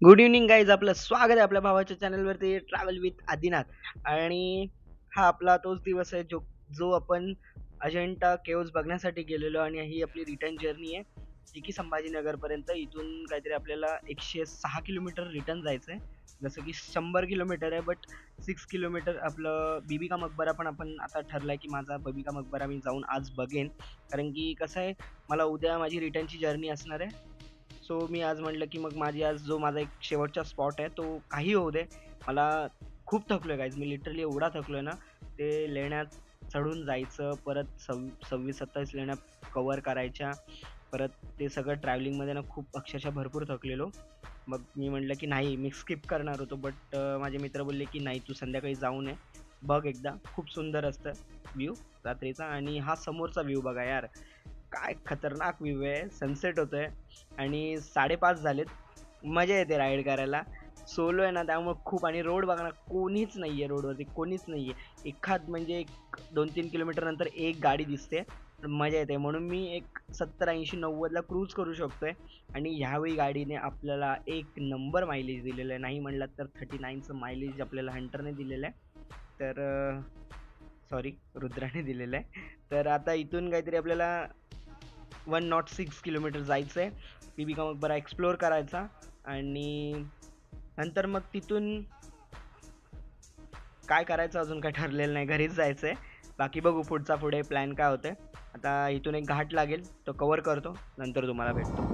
Good evening guys, आपलं स्वागत आहे आपल्या भावाच्या चॅनलवरती ट्रॅव्हल विथ आदिनाथ. आणि हा आपला तोच दिवस आहे जो जो आपण अजंठा केव्ज बघण्यासाठी गेलेलो. आणि ही आपली रिटर्न जर्नी आहे जी की संभाजीनगरपर्यंत. इथून काहीतरी आपल्याला 106 किलोमीटर रिटर्न जायचं आहे. जसं की 100 किलोमीटर आहे, बट 6 किलोमीटर आपलं बीबी मकबरा पण आपण आता ठरलं की माझा बीबी मकबरा मी जाऊन आज बघेन. कारण की कसं आहे, मला उद्या माझी रिटर्नची जर्नी असणार आहे. सो मी आज म्हटलं की मग आज जो माझा एक शेवटचा स्पॉट आहे तो काही होऊ दे. मला खूप थकलोय गाईज, मी लिटरली एवढा थकलोय ना. ते लेण्यात चढून जायचं, परत 26-27 लेण्या कव्हर करायच्या, परत ते सगळं ट्रॅव्हलिंगमध्ये ना खूप अक्षरशः भरपूर थकलेलो. मग मी म्हटलं की नाही, मी स्किप करणार होतो, बट माझे मित्र बोलले की नाही, तू संध्याकाळी जाऊन ये, बघ एकदा, खूप सुंदर असतं व्ह्यू रात्रीचा. आणि हा समोरचा व्ह्यू बघा यार, काय खतरनाक व्ह्यू आहे, सनसेट होतोय. आणि 5:30 झालेत. मजा येते राईड करायला. सोलो आहे ना, त्यामुळे खूप. आणि रोड बघा ना, कोणीच नाहीये रोडवरती, कोणीच नाहीये. एखाद म्हणजे एक 2-3 किलोमीटर नंतर एक गाडी दिसते. मजा येते, म्हणून मी एक 70-80-90 ला क्रूज करू शकतोय. आणि ह्यावेळी गाडीने आपल्याला एक नंबर मायलेज दिलेलं आहे. नाही म्हणलं तर 39चं मायलेज आपल्याला हंटरने दिलेलं आहे. तर सॉरी, रुद्राने दिलेलं आहे. तर आता इथून काहीतरी आपल्याला 106 किलोमीटर जायचं आहे. बीबी का मकबरा एक्सप्लोअर करायचा. आणि नंतर मग तिथून काय करायचं अजून काय ठरलेलं नाही, घरीच जायचं आहे. बाकी बघू पुढचा पुढे प्लॅन काय होतंय. आता इथून एक घाट लागेल, तो कवर करतो, नंतर तुम्हाला भेटतो.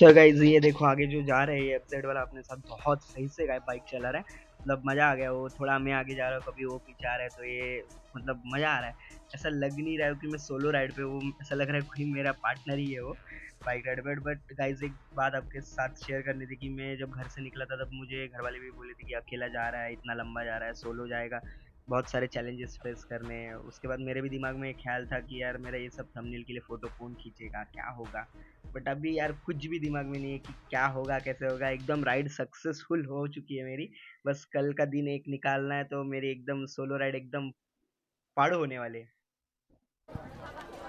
चल गाइस, ये देखो आगे जो जा रहे हैं, ये एफजेड वाला अपने साथ बहुत सही से बाइक चला रहा है। मतलब मजा आ गया। वो थोड़ा मैं आगे जा रहा हूँ, कभी वो पीछे आ रहा है, तो ये मतलब मजा आ रहा है। ऐसा लग नहीं रहा है कि मैं सोलो राइड पे हूँ, ऐसा लग रहा है कोई मेरा पार्टनर ही है वो bike ride pay. But guys, एक बात आपके साथ शेयर करनी थी कि मैं जब घर से निकला था तब मुझे घर वाले भी बोले थे कि अकेला जा रहा है, इतना लंबा जा रहा है, सोलो जाएगा, बहुत सारे चैलेंजेस फेस करने हैं। उसके बाद मेरे भी दिमाग में एक ख्याल था कि यार मेरा ये सब थंबनेल के लिए फोटो कौन खींचेगा, क्या होगा। बट अभी यार कुछ भी दिमाग में नहीं है कि क्या होगा, कैसे होगा। एकदम राइड सक्सेसफुल हो चुकी है मेरी। बस कल का दिन एक निकालना है, तो मेरी एकदम सोलो राइड एकदम पाड़ होने वाले है।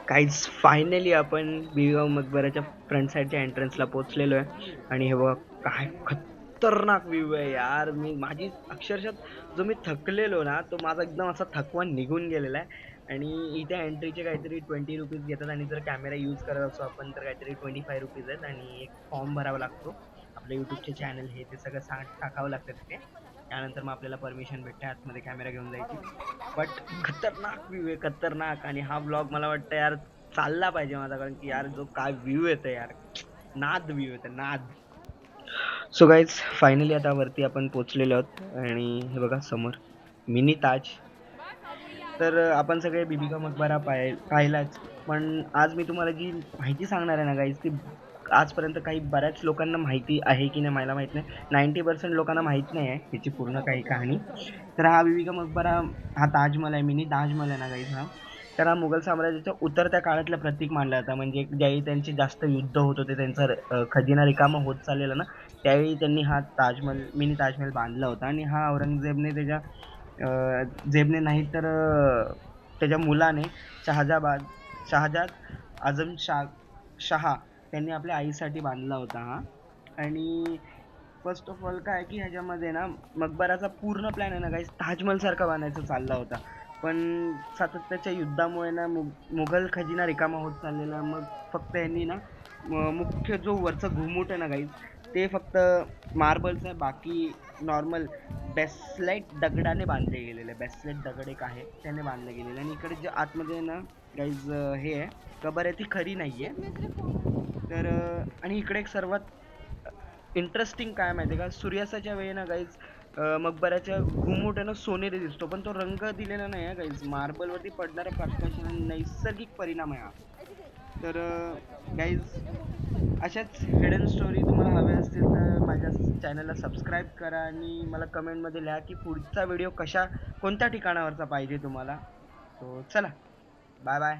काहीच फायनली आपण बीगाव मकबराच्या फ्रंट साईडच्या एंट्रन्सला पोहोचलेलो आहे. आणि हे बघा, काय खतरनाक व्ह्यू आहे यार. माझी अक्षरशः जो मी थकलेलो ना, तो माझा एकदम असा थकवा निघून गेलेला आहे. आणि इथे एंट्रीचे काहीतरी ₹20 घेतात, आणि जर कॅमेरा यूज करत असो आपण तर काहीतरी ₹25 आहेत. आणि एक फॉर्म भरावा लागतो, आपलं यूट्यूबचे चॅनल हे ते सगळं टाकावं लागतं तिथे. त्यानंतर मग आपल्याला परमिशन भेटते आतमध्ये कॅमेरा घेऊन जायची. बट खतरनाक व्ह्यू आहे, खतरनाक. आणि हा ब्लॉग मला वाटतं यार चालला पाहिजे माझा, कारण की यार जो काय व्ह्यू येतो यार, नाद व्ह्यू येतो, नाद. सो गाईज, फायनली आता वरती आपण पोहोचलेलो आहोत. आणि हे बघा समोर मिनी ताज. तर आपण सगळे बीबी का मकबरा पाहिलाच. पण आज मी तुम्हाला जी माहिती सांगणार आहे ना गाईज, ती आजपर्यंत काही बऱ्याच लोकांना माहिती आहे की नाही मला माहित नाही. 90% लोकांना माहित नाही आहे ह्याची पूर्ण काही कहाणी. तर हा बीबी का मकबरा, हा ताजमहल आहे, मिनी ताजमहल आहे ना गाईज हा. तर हा मुघल साम्राज्याच्या उतरत्या काळातलं प्रतीक मानला जातं. म्हणजे ज्यावेळी त्यांचे जास्त युद्ध होत होते, त्यांचा खजिना रिकामा होत चाललेला ना, त्यावेळी त्यांनी हा ताजमहल, मिनी ताजमहल बांधला होता. आणि हा औरंगजेबने त्याच्या जेबने नाही तर त्याच्या मुलाने शहाजाद आझम शहा त्यांनी आपल्या आईसाठी बांधला होता हा. आणि फर्स्ट ऑफ ऑल काय की ह्याच्यामध्ये ना, मकबराचा पूर्ण प्लॅन आहे ना गाईस, ताजमहल सारखा बांधायचा चालला होता. पण सातत्याच्या युद्धामुळे ना मुघल खजिना रिकामा होत चाललेला. मग फक्त यांनी ना मुख्य जो वरचा घुमट आहे ना गाईस, ते फक्त मार्बलचं आहे, बाकी नॉर्मल बेसलाईट दगडाने बांधले गेलेले. बेसलाईट दगड एक आहे त्याने बांधले गेलेले. आणि इकडे जे आतमध्ये ना गाईज हे आहे, कबर आहे ती खरी नाहीये. तर आणि इकडे एक सर्वात इंटरेस्टिंग काय माहिती का, सूर्यास्ताच्या वेळी ना गाईज मकबऱ्याच्या घुमट आहे ना सोनेरी दिसतो, पण तो रंग दिलेला नाही आहे गाईज, मार्बल वरती पडणाऱ्या प्रकाशाने नैसर्गिक परिणाम आहे हा. तर गाईज अशाच हिडन स्टोरी तुम्हाला हव्या असतील तर माझ्या चॅनलला सबस्क्राईब करा आणि मला कमेंटमध्ये लिहा की पुढचा व्हिडिओ कोणत्या ठिकाणावरचा पाहिजे तुम्हाला. तो चला, बाय बाय.